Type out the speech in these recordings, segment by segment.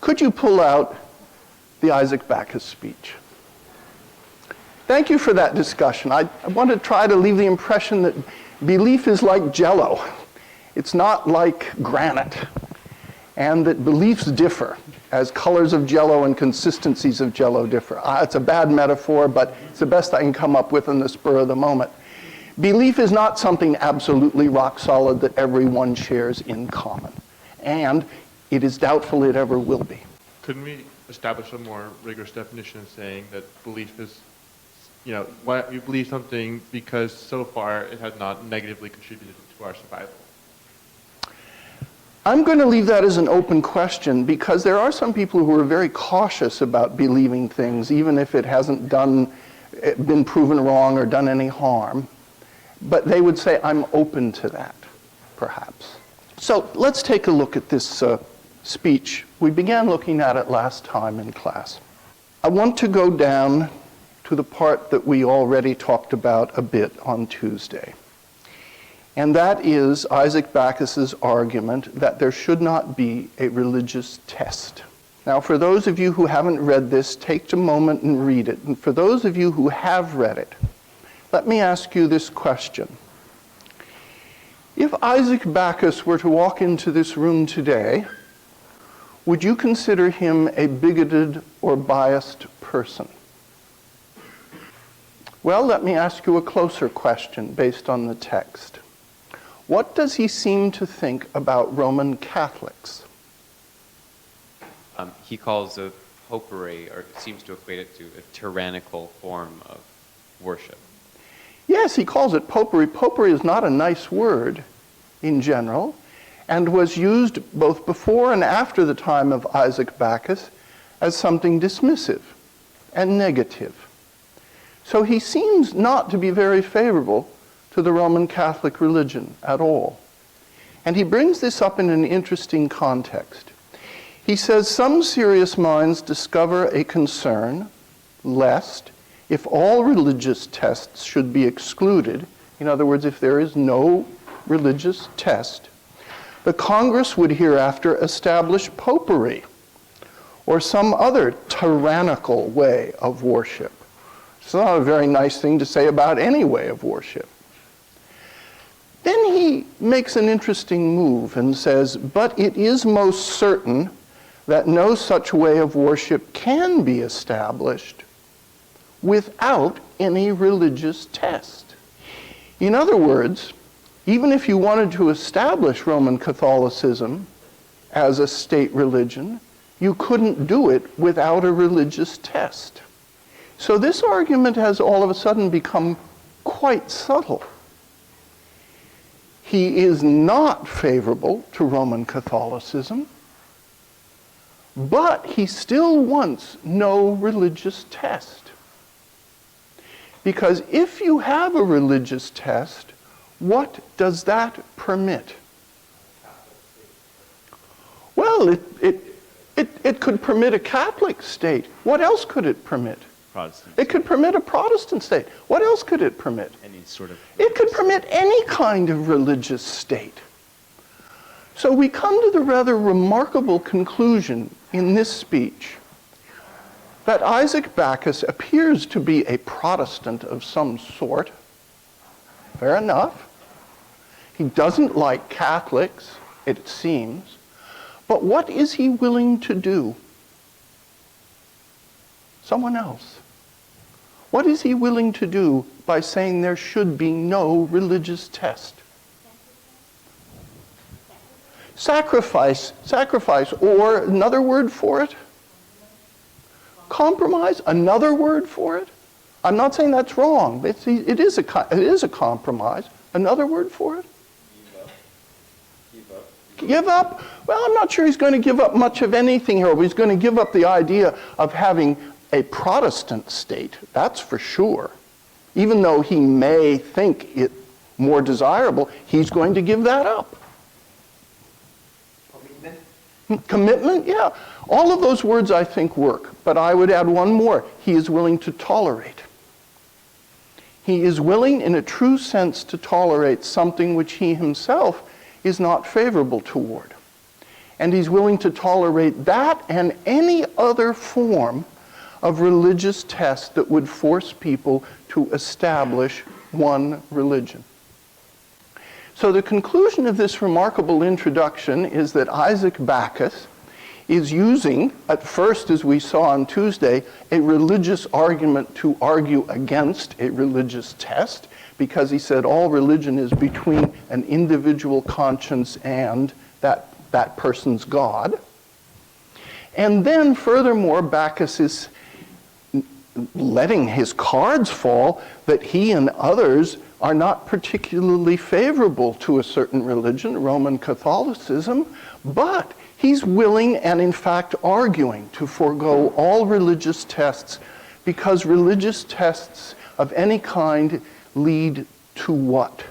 Could you pull out the Isaac Backus speech? Thank you for that discussion. I want to try to leave the impression that belief is like Jell-O. It's not like granite, and that beliefs differ as colors of Jell-O and consistencies of Jell-O differ. It's a bad metaphor, but it's the best I can come up with in the spur of the moment. Belief is not something absolutely rock solid that everyone shares in common, and it is doubtful it ever will be. Couldn't we establish a more rigorous definition of saying that belief is, why you believe something because so far it has not negatively contributed to our survival? I'm going to leave that as an open question because there are some people who are very cautious about believing things, even if it hasn't been proven wrong or done any harm. But they would say, I'm open to that, perhaps. So let's take a look at this speech. We began looking at it last time in class. I want to go down to the part that we already talked about a bit on Tuesday. And that is Isaac Backus's argument that there should not be a religious test. Now, for those of you who haven't read this, take a moment and read it. And for those of you who have read it, let me ask you this question. If Isaac Backus were to walk into this room today, would you consider him a bigoted or biased person? Well, let me ask you a closer question based on the text. What does he seem to think about Roman Catholics? He calls a popery, or seems to equate it to a tyrannical form of worship. Yes, he calls it popery. Popery is not a nice word in general, and was used both before and after the time of Isaac Backus as something dismissive and negative. So he seems not to be very favorable to the Roman Catholic religion at all. And he brings this up in an interesting context. He says, some serious minds discover a concern lest, if all religious tests should be excluded, in other words, if there is no religious test, the Congress would hereafter establish popery or some other tyrannical way of worship. It's not a very nice thing to say about any way of worship. Then he makes an interesting move and says, but it is most certain that no such way of worship can be established without any religious test. In other words, even if you wanted to establish Roman Catholicism as a state religion, you couldn't do it without a religious test. So this argument has all of a sudden become quite subtle. He is not favorable to Roman Catholicism, but he still wants no religious test. Because if you have a religious test, what does that permit? Well, it could permit a Catholic state. What else could it permit? Protestant. It could permit a Protestant state. What else could it permit? Any sort of... It could permit any kind of religious state. So we come to the rather remarkable conclusion in this speech that Isaac Backus appears to be a Protestant of some sort. Fair enough. He doesn't like Catholics, it seems. But what is he willing to do? Someone else. What is he willing to do by saying there should be no religious test? Sacrifice, or another word for it? Compromise, another word for it? I'm not saying that's wrong. It is a compromise. Another word for it? Give up? Well, I'm not sure he's going to give up much of anything here. He's going to give up the idea of having a Protestant state, that's for sure. Even though he may think it more desirable, he's going to give that up. Commitment, yeah. All of those words I think work, but I would add one more. He is willing to tolerate. He is willing in a true sense to tolerate something which he himself is not favorable toward. And he's willing to tolerate that and any other form of religious test that would force people to establish one religion. So the conclusion of this remarkable introduction is that Isaac Backus is using, at first, as we saw on Tuesday, a religious argument to argue against a religious test, because he said all religion is between an individual conscience and that person's God. And then, furthermore, Backus is letting his cards fall that he and others are not particularly favorable to a certain religion, Roman Catholicism, but he's willing and in fact arguing to forego all religious tests, because religious tests of any kind lead to what?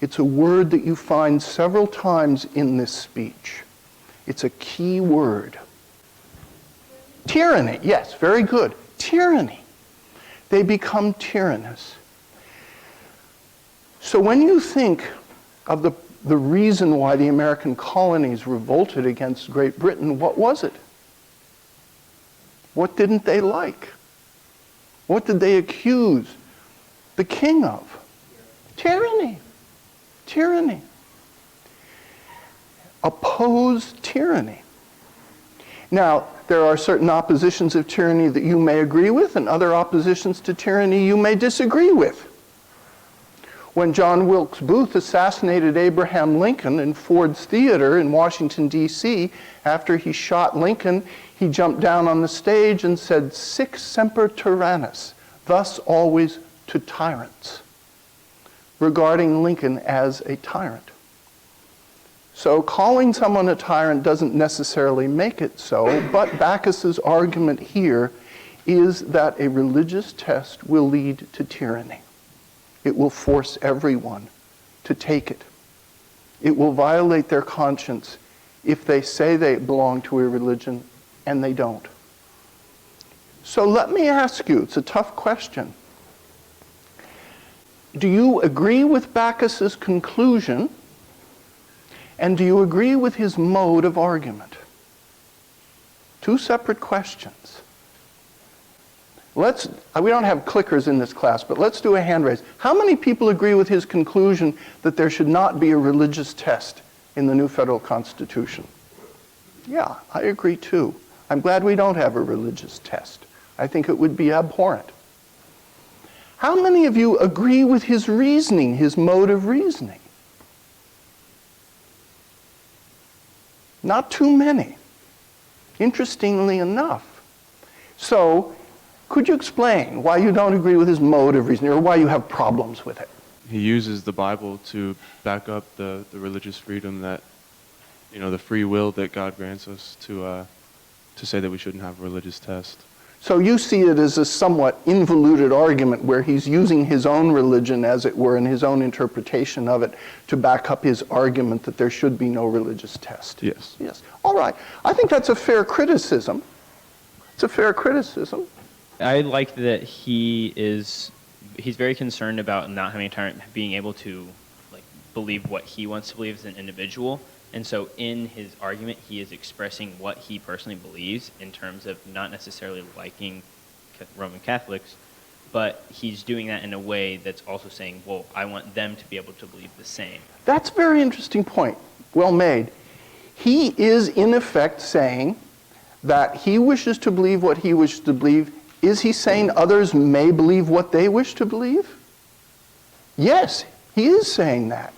It's a word that you find several times in this speech. It's a key word. Tyranny. Yes, very good. Tyranny. They become tyrannous. So when you think of the reason why the American colonies revolted against Great Britain, what was it? What didn't they like? What did they accuse the king of? Tyranny. Tyranny. Oppose tyranny. Now, there are certain oppositions of tyranny that you may agree with, and other oppositions to tyranny you may disagree with. When John Wilkes Booth assassinated Abraham Lincoln in Ford's Theater in Washington, D.C., after he shot Lincoln, he jumped down on the stage and said, "Sic semper tyrannis," thus always to tyrants, regarding Lincoln as a tyrant. So calling someone a tyrant doesn't necessarily make it so, but Backus's argument here is that a religious test will lead to tyranny. It will force everyone to take it. It will violate their conscience if they say they belong to a religion and they don't. So let me ask you, it's a tough question. Do you agree with Backus's conclusion, and do you agree with his mode of argument? Two separate questions. We don't have clickers in this class, but let's do a hand raise. How many people agree with his conclusion that there should not be a religious test in the new federal constitution? Yeah, I agree too. I'm glad we don't have a religious test. I think it would be abhorrent. How many of you agree with his reasoning, his mode of reasoning? Not too many, interestingly enough. So, could you explain why you don't agree with his mode of reasoning, or why you have problems with it? He uses the Bible to back up the religious freedom that, the free will that God grants us to say that we shouldn't have a religious test. So you see it as a somewhat involuted argument where he's using his own religion, as it were, and his own interpretation of it to back up his argument that there should be no religious test. Yes. Yes. All right. I think that's a fair criticism. It's a fair criticism. I like that he's very concerned about not having a tyrant being able to believe what he wants to believe as an individual. And so in his argument, he is expressing what he personally believes in terms of not necessarily liking Roman Catholics, but he's doing that in a way that's also saying, well, I want them to be able to believe the same. That's a very interesting point. Well made. He is, in effect, saying that he wishes to believe what he wishes to believe. Is he saying others may believe what they wish to believe? Yes, he is saying that.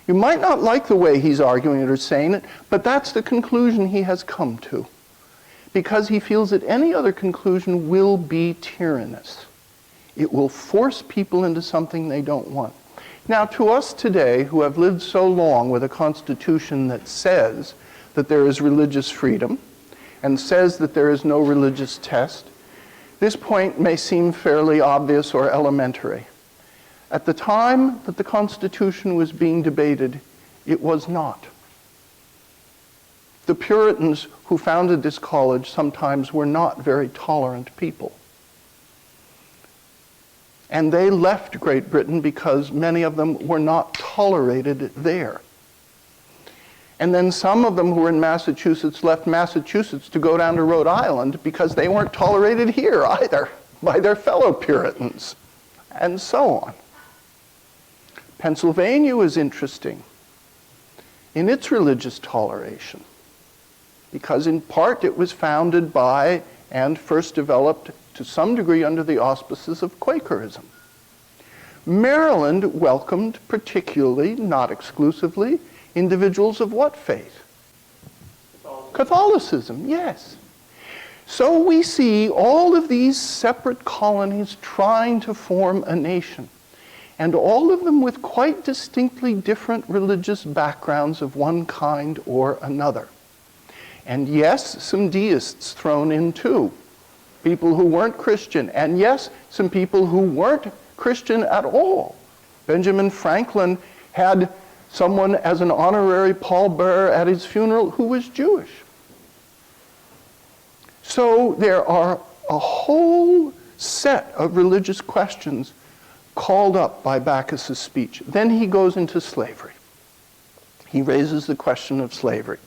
You might not like the way he's arguing it or saying it, but that's the conclusion he has come to, because he feels that any other conclusion will be tyrannous. It will force people into something they don't want. Now, to us today, who have lived so long with a constitution that says that there is religious freedom and says that there is no religious test, this point may seem fairly obvious or elementary. At the time that the Constitution was being debated, it was not. The Puritans who founded this college sometimes were not very tolerant people. And they left Great Britain because many of them were not tolerated there. And then some of them who were in Massachusetts left Massachusetts to go down to Rhode Island because they weren't tolerated here either by their fellow Puritans, and so on. Pennsylvania was interesting in its religious toleration because in part it was founded by and first developed to some degree under the auspices of Quakerism. Maryland welcomed particularly, not exclusively, individuals of what faith? Catholicism, yes. So we see all of these separate colonies trying to form a nation, and all of them with quite distinctly different religious backgrounds of one kind or another. And yes, some deists thrown in too, people who weren't Christian, and yes, some people who weren't Christian at all. Benjamin Franklin had someone as an honorary pallbearer at his funeral who was Jewish. So there are a whole set of religious questions called up by Backus's speech. Then he goes into slavery. He raises the question of slavery.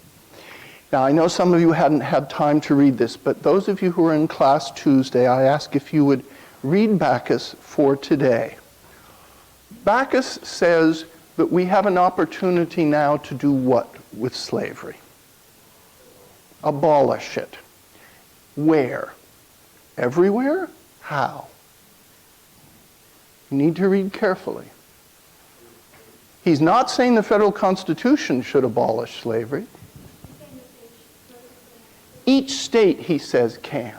Now, I know some of you hadn't had time to read this, but those of you who are in class Tuesday, I ask if you would read Backus for today. Backus says that we have an opportunity now to do what with slavery? Abolish it. Where? Everywhere? How? You need to read carefully. He's not saying the federal Constitution should abolish slavery. Each state, he says, can.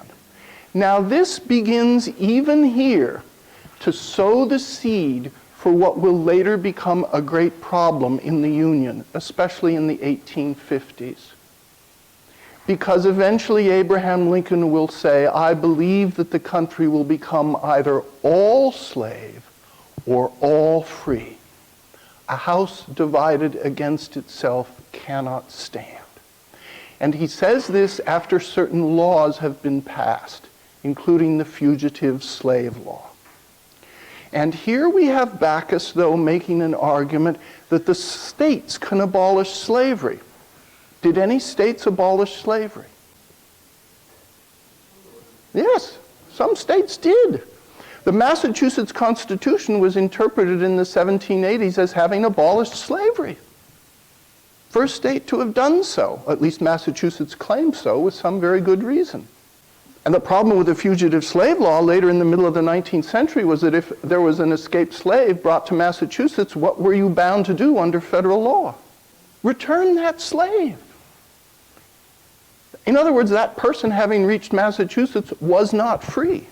Now this begins even here to sow the seed for what will later become a great problem in the Union, especially in the 1850s. Because eventually Abraham Lincoln will say, I believe that the country will become either all slave or all free. A house divided against itself cannot stand. And he says this after certain laws have been passed, including the Fugitive Slave Law. And here we have Backus, though, making an argument that the states can abolish slavery. Did any states abolish slavery? Yes, some states did. The Massachusetts Constitution was interpreted in the 1780s as having abolished slavery. First state to have done so, at least Massachusetts claimed so, with some very good reason. And the problem with the fugitive slave law later in the middle of the 19th century was that if there was an escaped slave brought to Massachusetts, what were you bound to do under federal law? Return that slave. In other words, that person, having reached Massachusetts, was not free,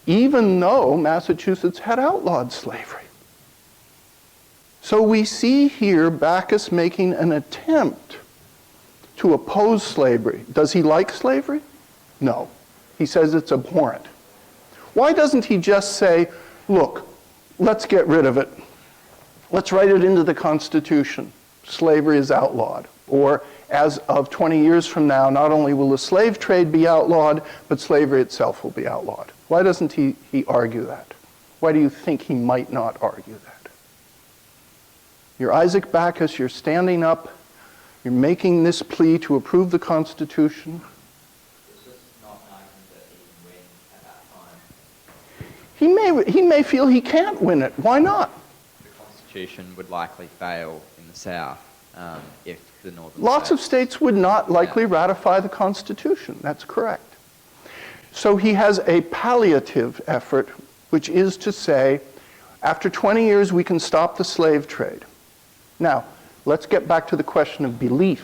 even though Massachusetts had outlawed slavery. So we see here Backus making an attempt to oppose slavery. Does he like slavery? No. He says it's abhorrent. Why doesn't he just say, look, let's get rid of it. Let's write it into the Constitution. Slavery is outlawed. Or as of 20 years from now, not only will the slave trade be outlawed, but slavery itself will be outlawed. Why doesn't he argue that? Why do you think he might not argue that? You're Isaac Backus, you're standing up, you're making this plea to approve the Constitution. It's just not an argument that he can win at that time. He may feel he can't win it. Why not? The Constitution would likely fail in the South if the Northern Lots of states would not likely ratify the Constitution. That's correct. So he has a palliative effort, which is to say, after 20 years, we can stop the slave trade. Now, let's get back to the question of belief.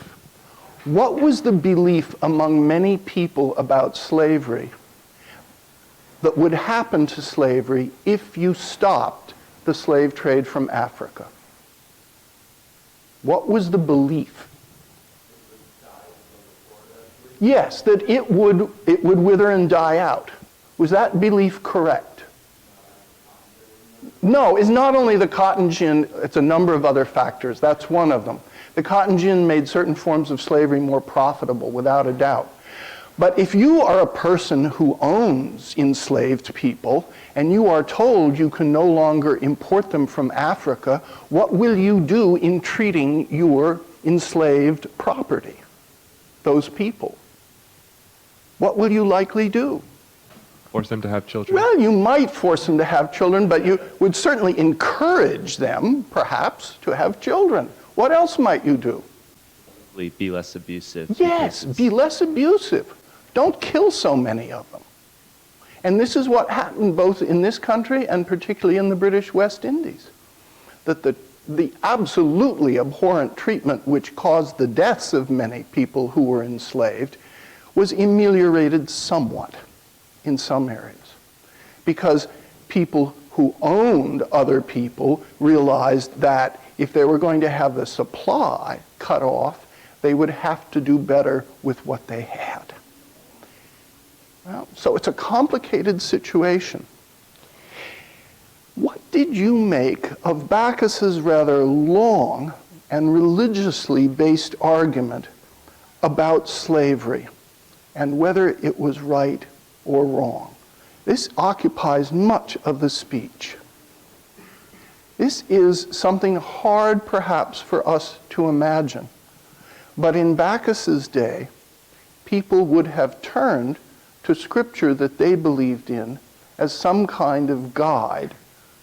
What was the belief among many people about slavery that would happen to slavery if you stopped the slave trade from Africa? What was the belief? Yes, that it would wither and die out. Was that belief correct? No, it's not only the cotton gin, it's a number of other factors. That's one of them. The cotton gin made certain forms of slavery more profitable, without a doubt. But if you are a person who owns enslaved people and you are told you can no longer import them from Africa, what will you do in treating your enslaved property, those people, what will you likely do? Force them to have children. Well, you might force them to have children, but you would certainly encourage them, perhaps, to have children. What else might you do? Be less abusive. Yes, be less abusive. Don't kill so many of them. And this is what happened both in this country and particularly in the British West Indies. That the absolutely abhorrent treatment which caused the deaths of many people who were enslaved was ameliorated somewhat in some areas. Because people who owned other people realized that if they were going to have the supply cut off, they would have to do better with what they had. Well, so it's a complicated situation. What did you make of Bäckus's rather long and religiously based argument about slavery and whether it was right or wrong? This occupies much of the speech. This is something hard perhaps for us to imagine. But in Bäkkus's day, people would have turned to scripture that they believed in as some kind of guide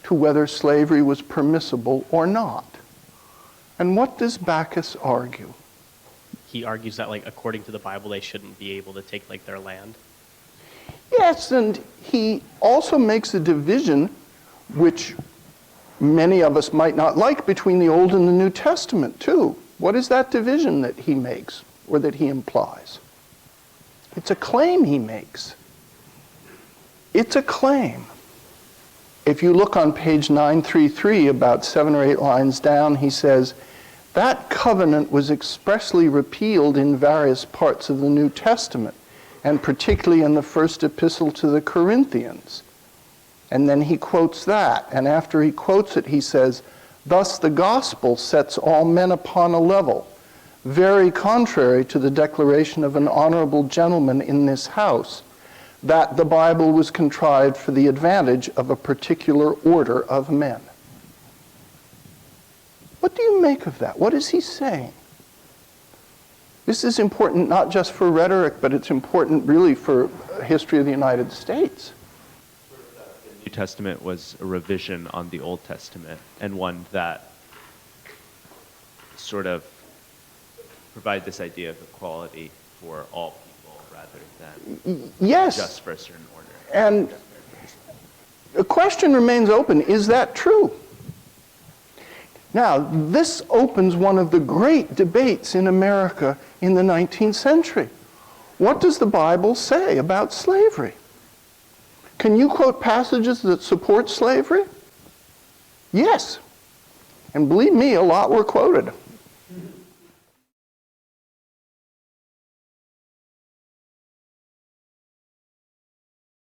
to whether slavery was permissible or not. And what does Bäkkus argue? He argues that, like, according to the Bible, they shouldn't be able to take, like, their land. Yes, and he also makes a division which many of us might not like between the Old and the New Testament, too. What is that division that he makes or that he implies? It's a claim he makes. It's a claim. If you look on page 933, about 7 or 8 lines down, he says, that covenant was expressly repealed in various parts of the New Testament, and particularly in the first epistle to the Corinthians. And then he quotes that, and after he quotes it, he says, thus the gospel sets all men upon a level, very contrary to the declaration of an honorable gentleman in this house, that the Bible was contrived for the advantage of a particular order of men. What do you make of that? What is he saying? This is important not just for rhetoric, but it's important really for history of the United States. The New Testament was a revision on the Old Testament, and one that sort of provide this idea of equality for all people rather than yes, just for a certain order. And the question remains open, is that true? Now, this opens one of the great debates in America in the 19th century. What does the Bible say about slavery? Can you quote passages that support slavery? Yes. And believe me, a lot were quoted.